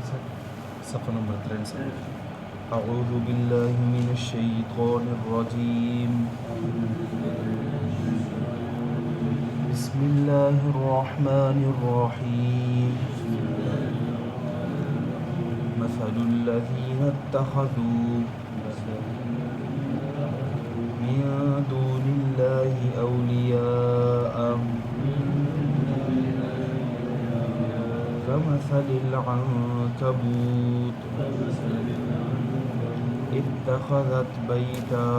صفحہ نمبر 63. اعوذ باللہ من الشیطان الرجیم. بسم اللہ الرحمن الرحیم. مثل الذین اتخذوا من دون اللہ اولیاء كمثل العنكبوت اتخذت بيتا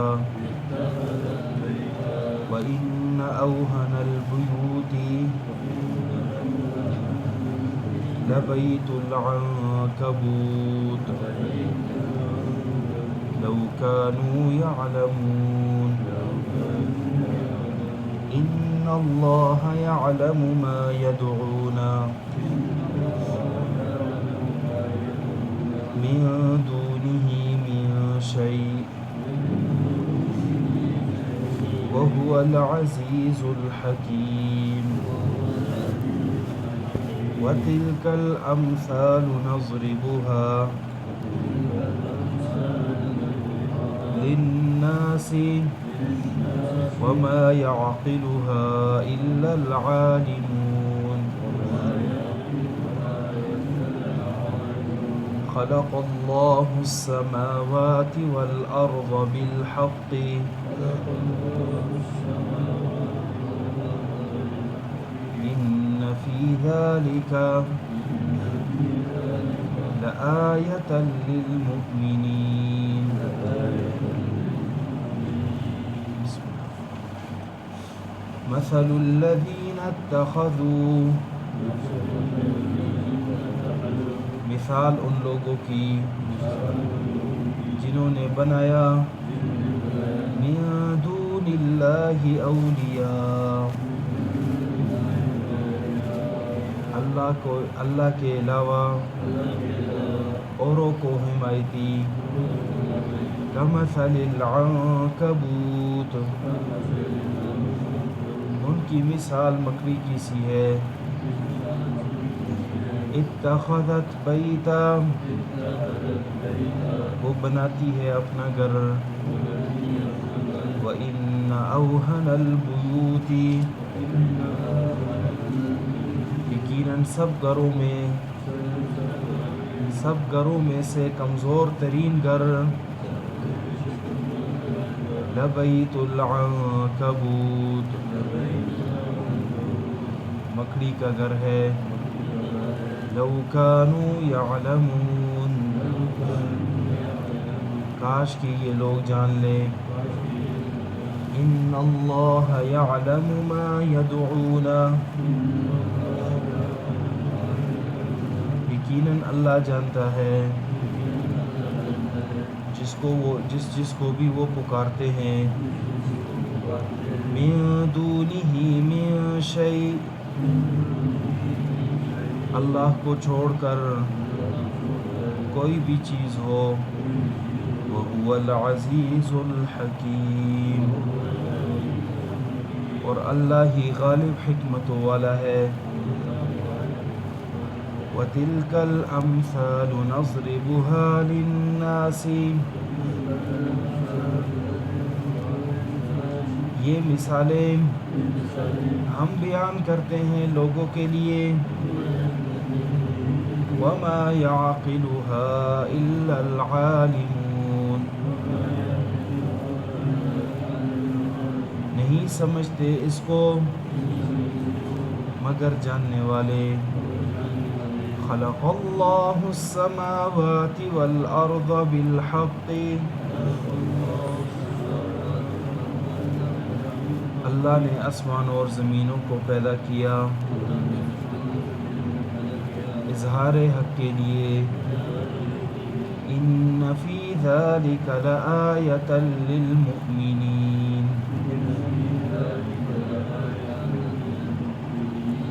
وإن أوهن البيوت لبيت العنكبوت لو كانوا يعلمون إن الله يعلم ما يدعون من دونه من شيء وهو العزيز الحكيم. وتلك الأمثال نضربها للناس وما يعقلها إلا العالمون. خلق الله السماوات والأرض بالحق إن في ذلك لآية للمؤمنين. مثل الذين اتخذوا، مثال ان لوگوں کی جنہوں نے بنایا من دون اللہ اولیاء، اللہ کے علاوہ اوروں کو حمایتی. کمثل العنکبوت، ان کی مثال مکڑی کی سی ہے. اتخذت بیتا، وہ بناتی ہے اپنا گھر. وَإِنَّ أَوْهَنَ الْبُيُوتِ، یقیناً سب گھروں میں سے کمزور ترین گھر لَبَيْتُ الْعَنْكَبُوتِ، مکڑی کا گھر ہے. لو كانوا يعلمون، کاش کہ یہ لوگ جان لیں. ان اللہ يعلم ما يدعون، یقیناً اللہ جانتا ہے جس کو بھی وہ پکارتے ہیں. من دونہ من شیء، اللہ کو چھوڑ کر کوئی بھی چیز ہو. وَهُوَ الْعَزِيزُ الْحَكِيمُ، اور اللہ ہی غالب حکمت والا ہے. وَتِلْكَ الْأَمْثَالُ نَضْرِبُهَا لِلنَّاسِ، یہ مثالیں ہم بیان کرتے ہیں لوگوں کے لیے. وَمَا يَعْقِلُهَا إِلَّا الْعَالِمُونَ، نہیں سمجھتے اس کو مگر جاننے والے. خلق اللہ السماوات والارض بالحق، اللہ نے آسمان اور زمینوں کو پیدا کیا اظہار حق کے لیے. ان فی ذلک لآیۃ للمؤمنین،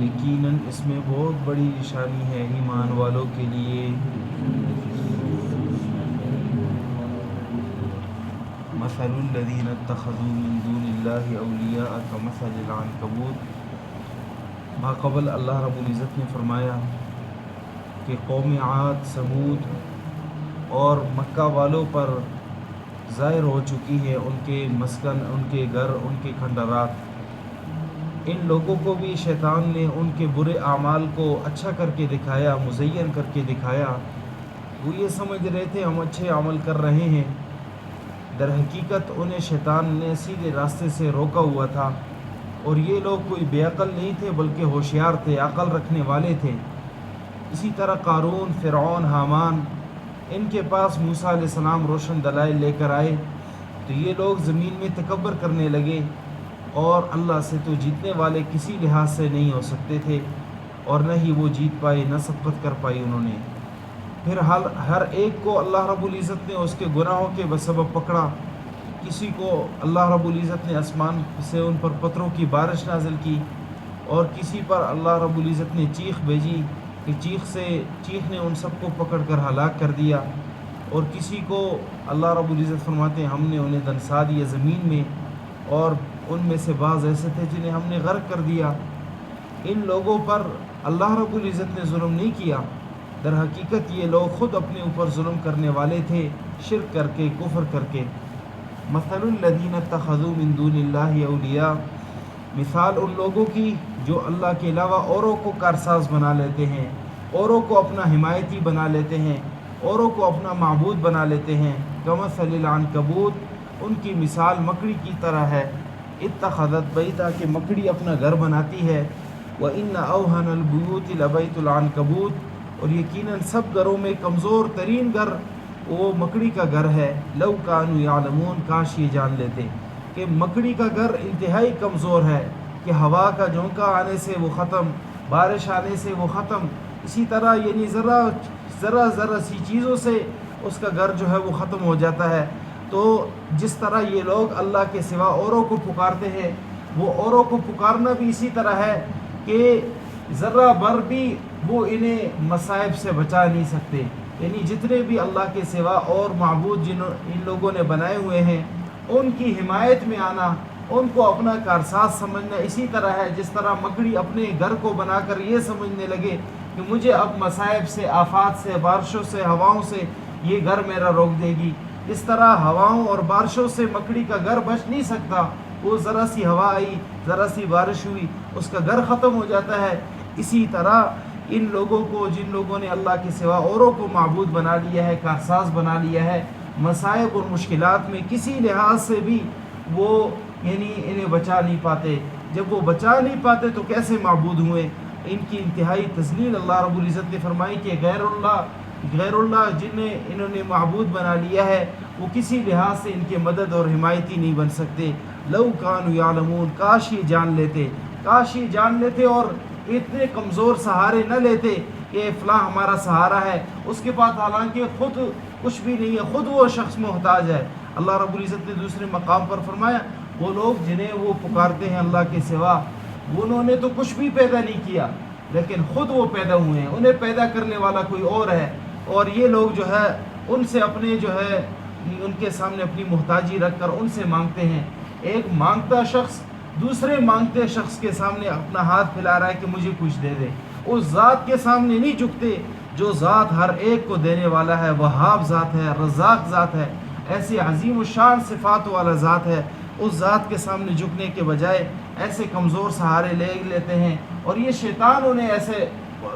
یقیناً اس میں بہت بڑی نشانی ہے ایمان والوں کے لیے. مثل الذین اتخذوا من دون اللہ اولیاء کمثل العنکبوت، ما قبل اللہ رب العزت نے فرمایا کہ قوم عاد، سمود اور مکہ والوں پر ظاہر ہو چکی ہے، ان کے مسکن، ان کے گھر، ان کے کھنڈرات۔ ان لوگوں کو بھی شیطان نے ان کے برے اعمال کو اچھا کر کے دکھایا، مزین کر کے دکھایا۔ وہ یہ سمجھ رہے تھے ہم اچھے عمل کر رہے ہیں، در حقیقت انہیں شیطان نے سیدھے راستے سے روکا ہوا تھا، اور یہ لوگ کوئی بے عقل نہیں تھے بلکہ ہوشیار تھے، عقل رکھنے والے تھے۔ اسی طرح قارون، فرعون، حامان، ان کے پاس موسیٰ علیہ السلام روشن دلائل لے کر آئے تو یہ لوگ زمین میں تکبر کرنے لگے، اور اللہ سے تو جیتنے والے کسی لحاظ سے نہیں ہو سکتے تھے، اور نہ ہی وہ جیت پائے، نہ سبقت کر پائی انہوں نے۔ پھر ہر ایک کو اللہ رب العزت نے اس کے گناہوں کے بسبب پکڑا۔ کسی کو اللہ رب العزت نے آسمان سے ان پر پتھروں کی بارش نازل کی، اور کسی پر اللہ رب العزت نے چیخ بھیجی کہ چیخ نے ان سب کو پکڑ کر ہلاک کر دیا، اور کسی کو اللہ رب العزت فرماتے ہیں ہم نے انہیں دنسا دیا زمین میں، اور ان میں سے بعض ایسے تھے جنہیں ہم نے غرق کر دیا۔ ان لوگوں پر اللہ رب العزت نے ظلم نہیں کیا، در حقیقت یہ لوگ خود اپنے اوپر ظلم کرنے والے تھے، شرک کر کے، کفر کر کے۔ مثل الذین اتخذوا من دون اللہ اولیاء، مثال ان لوگوں کی جو اللہ کے علاوہ اوروں کو کارساز بنا لیتے ہیں، اوروں کو اپنا حمایتی بنا لیتے ہیں، اوروں کو اپنا معبود بنا لیتے ہیں۔ کمثل العنکبوت، ان کی مثال مکڑی کی طرح ہے، اتخذت بیتا، کہ مکڑی اپنا گھر بناتی ہے، وَإِنَّ أَوْهَنَ الْبُيُوتِ لَبَيْتُ الْعَنْكَبُوتِ، اور یقیناً سب گھروں میں کمزور ترین گھر وہ مکڑی کا گھر ہے۔ لَوْ كَانُوا يَعْلَمُونَ، کاش یہ جان لیتے کہ مکڑی کا گھر انتہائی کمزور ہے، کہ ہوا کا جھونکا آنے سے وہ ختم، بارش آنے سے وہ ختم، اسی طرح یعنی ذرا سی چیزوں سے اس کا گھر جو ہے وہ ختم ہو جاتا ہے۔ تو جس طرح یہ لوگ اللہ کے سوا اوروں کو پکارتے ہیں، وہ اوروں کو پکارنا بھی اسی طرح ہے کہ ذرہ بھر بھی وہ انہیں مصائب سے بچا نہیں سکتے۔ یعنی جتنے بھی اللہ کے سوا اور معبود جن ان لوگوں نے بنائے ہوئے ہیں، ان کی حمایت میں آنا، ان کو اپنا کارساز سمجھنا اسی طرح ہے جس طرح مکڑی اپنے گھر کو بنا کر یہ سمجھنے لگے کہ مجھے اب مصائب سے، آفات سے، بارشوں سے، ہواؤں سے یہ گھر میرا روک دے گی۔ اس طرح ہواؤں اور بارشوں سے مکڑی کا گھر بچ نہیں سکتا، وہ ذرا سی ہوا آئی، ذرا سی بارش ہوئی، اس کا گھر ختم ہو جاتا ہے۔ اسی طرح ان لوگوں کو، جن لوگوں نے اللہ کے سوا اوروں کو معبود بنا لیا ہے، کارساز بنا لیا ہے، مصائب اور مشکلات میں کسی لحاظ سے بھی وہ یعنی انہیں بچا نہیں پاتے۔ جب وہ بچا نہیں پاتے تو کیسے معبود ہوئے؟ ان کی انتہائی تذلیل اللہ رب العزت نے فرمائی کہ غیر اللہ جنہیں انہوں نے معبود بنا لیا ہے، وہ کسی لحاظ سے ان کے مدد اور حمایتی نہیں بن سکتے۔ لو کانوا یعلمون، کاش یہ جان لیتے اور اتنے کمزور سہارے نہ لیتے کہ فلاں ہمارا سہارا ہے، اس کے پاس حالانکہ خود کچھ بھی نہیں ہے، خود وہ شخص محتاج ہے۔ اللہ رب العزت نے دوسرے مقام پر فرمایا وہ لوگ جنہیں وہ پکارتے ہیں اللہ کے سوا، انہوں نے تو کچھ بھی پیدا نہیں کیا، لیکن خود وہ پیدا ہوئے ہیں، انہیں پیدا کرنے والا کوئی اور ہے، اور یہ لوگ جو ہے ان سے اپنے جو ہے ان کے سامنے اپنی محتاجی رکھ کر ان سے مانگتے ہیں۔ ایک مانگتا شخص دوسرے مانگتے شخص کے سامنے اپنا ہاتھ پھیلا رہا ہے کہ مجھے کچھ دے دے، اس ذات کے سامنے نہیں جھکتے جو ذات ہر ایک کو دینے والا ہے، وہاب ذات ہے، رزاق ذات ہے، ایسی عظیم الشان صفات والا ذات ہے۔ اس ذات کے سامنے جھکنے کے بجائے ایسے کمزور سہارے لے لیتے ہیں، اور یہ شیطان انہیں ایسے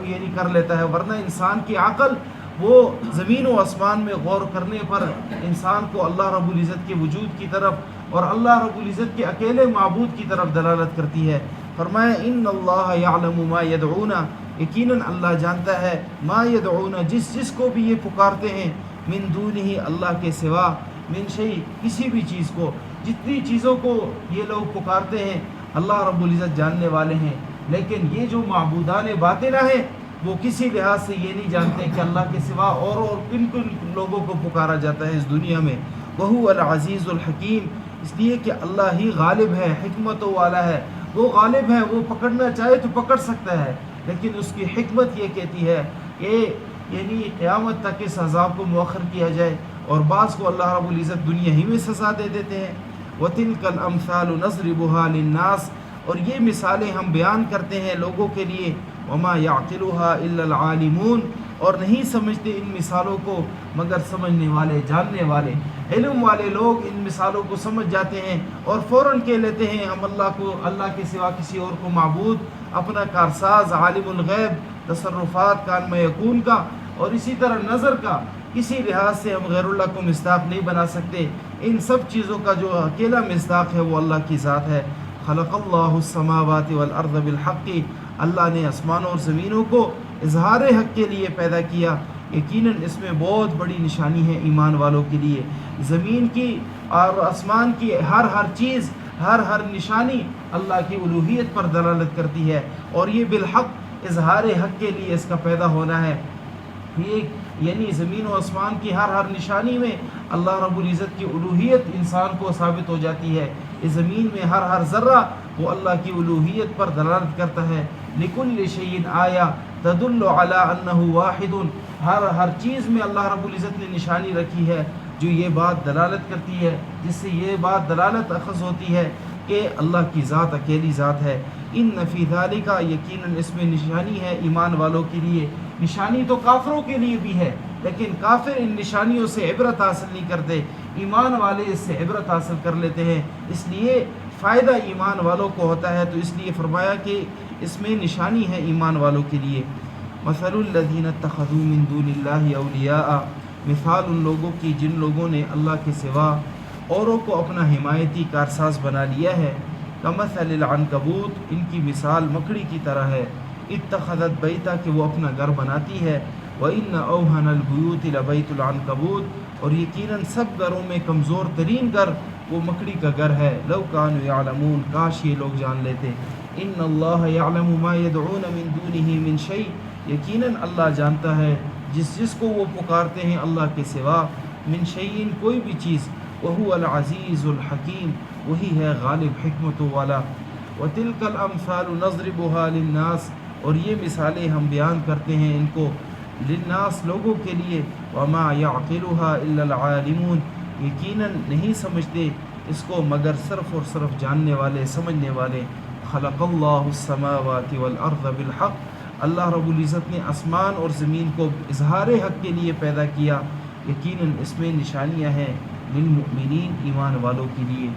یعنی کر لیتا ہے، ورنہ انسان کی عقل وہ زمین و آسمان میں غور کرنے پر انسان کو اللہ رب العزت کے وجود کی طرف اور اللہ رب العزت کے اکیلے معبود کی طرف دلالت کرتی ہے۔ فرمایا ان اللہ یعلم ما یدعون، یقیناً اللہ جانتا ہے ما یدعون، جس کو بھی یہ پکارتے ہیں، من دونہ، اللہ کے سوا، من شیء، کسی بھی چیز کو، جتنی چیزوں کو یہ لوگ پکارتے ہیں اللہ رب العزت جاننے والے ہیں۔ لیکن یہ جو معبودان باطنہ ہیں وہ کسی لحاظ سے یہ نہیں جانتے کہ اللہ کے سوا اور کن لوگوں کو پکارا جاتا ہے اس دنیا میں۔ وہو العزیز الحکیم، اس لیے کہ اللہ ہی غالب ہے، حکمت والا ہے، وہ غالب ہے، وہ پکڑنا چاہے تو پکڑ سکتا ہے، لیکن اس کی حکمت یہ کہتی ہے کہ یعنی قیامت تک اس عذاب کو مؤخر کیا جائے، اور بعض کو اللہ رب العزت دنیا ہی میں سزا دے دیتے ہیں۔ وَتِلْكَ الْأَمْثَالُ نَضْرِبُهَا لِلنَّاسِ، اور یہ مثالیں ہم بیان کرتے ہیں لوگوں کے لیے، وَمَا يَعْقِلُهَا إِلَّا الْعَالِمُونَ، اور نہیں سمجھتے ان مثالوں کو مگر سمجھنے والے، جاننے والے، علم والے لوگ ان مثالوں کو سمجھ جاتے ہیں اور فوراً کہہ لیتے ہیں ہم اللہ کے سوا کسی اور کو معبود، اپنا کارساز، عالم الغیب، تصرفات کان میں یکون کا اور اسی طرح نظر کا کسی لحاظ سے ہم غیر اللہ کو مصداق نہیں بنا سکتے۔ ان سب چیزوں کا جو اکیلا مصداق ہے وہ اللہ کی ذات ہے۔ خلق اللہ السماوات والارض بالحق، اللہ نے آسمانوں اور زمینوں کو اظہار حق کے لیے پیدا کیا۔ یقیناً اس میں بہت بڑی نشانی ہے ایمان والوں کے لیے۔ زمین کی اور آسمان کی ہر چیز، ہر نشانی اللہ کی الوہیت پر دلالت کرتی ہے، اور یہ بالحق اظہار حق کے لیے اس کا پیدا ہونا ہے۔ یعنی زمین و آسمان کی ہر نشانی میں اللہ رب العزت کی الوہیت انسان کو ثابت ہو جاتی ہے۔ اس زمین میں ہر ذرہ وہ اللہ کی الوہیت پر دلالت کرتا ہے۔ لکل شیء آیا تدل علی انہ واحد، ہر چیز میں اللہ رب العزت نے نشانی رکھی ہے جو یہ بات دلالت کرتی ہے، جس سے یہ بات دلالت اخذ ہوتی ہے کہ اللہ کی ذات اکیلی ذات ہے۔ ان فی ذالک، یقیناً اس میں نشانی ہے ایمان والوں کے لیے۔ نشانی تو کافروں کے لیے بھی ہے، لیکن کافر ان نشانیوں سے عبرت حاصل نہیں کرتے، ایمان والے اس سے عبرت حاصل کر لیتے ہیں، اس لیے فائدہ ایمان والوں کو ہوتا ہے۔ تو اس لیے فرمایا کہ اس میں نشانی ہے ایمان والوں کے لیے۔ مثل الذین اتخذوا من دون اللہ اولیاء، مثال ان لوگوں کی جن لوگوں نے اللہ کے سوا اوروں کو اپنا حمایتی کارساز بنا لیا ہے۔ کمثل العنکبوت، ان کی مثال مکڑی کی طرح ہے۔ اتخذت بیتا، کہ وہ اپنا گھر بناتی ہے۔ وَإِنَّ أَوْهَنَ الْبُيُوتِ لَبَيْتُ الْعَنْكَبُوتِ، اور یقیناً سب گھروں میں کمزور ترین گھر وہ مکڑی کا گھر ہے۔ لَوْ كَانُوا يَعْلَمُونَ، کاش یہ لوگ جان لیتے۔ إِنَّ اللَّهَ يَعْلَمُ مَا يَدْعُونَ مِن دُونِهِ مِن شَيْءٍ، یقیناً اللہ جانتا ہے جس کو وہ پکارتے ہیں اللہ کے سوا، من شیء، کوئی بھی چیز، وَهُوَ الْعَزِيزُ الْحَكِيمُ، وہی ہے غالب حکمتوں والا۔ وَتِلْكَ الْأَمْثَالُ نَضْرِبُهَا لِلنَّاسِ، اور یہ مثالیں ہم بیان کرتے ہیں ان کو للناس، لوگوں کے لیے۔ وَمَا يَعْقِلُهَا إِلَّا الْعَالِمُونَ، یقیناً نہیں سمجھتے اس کو مگر صرف اور صرف جاننے والے، سمجھنے والے۔ خلق اللہ السماوات والارض بالحق، اللہ رب العزت نے آسمان اور زمین کو اظہار حق کے لیے پیدا کیا۔ یقیناً اس میں نشانیاں ہیں للمؤمنین، ایمان والوں کے لیے۔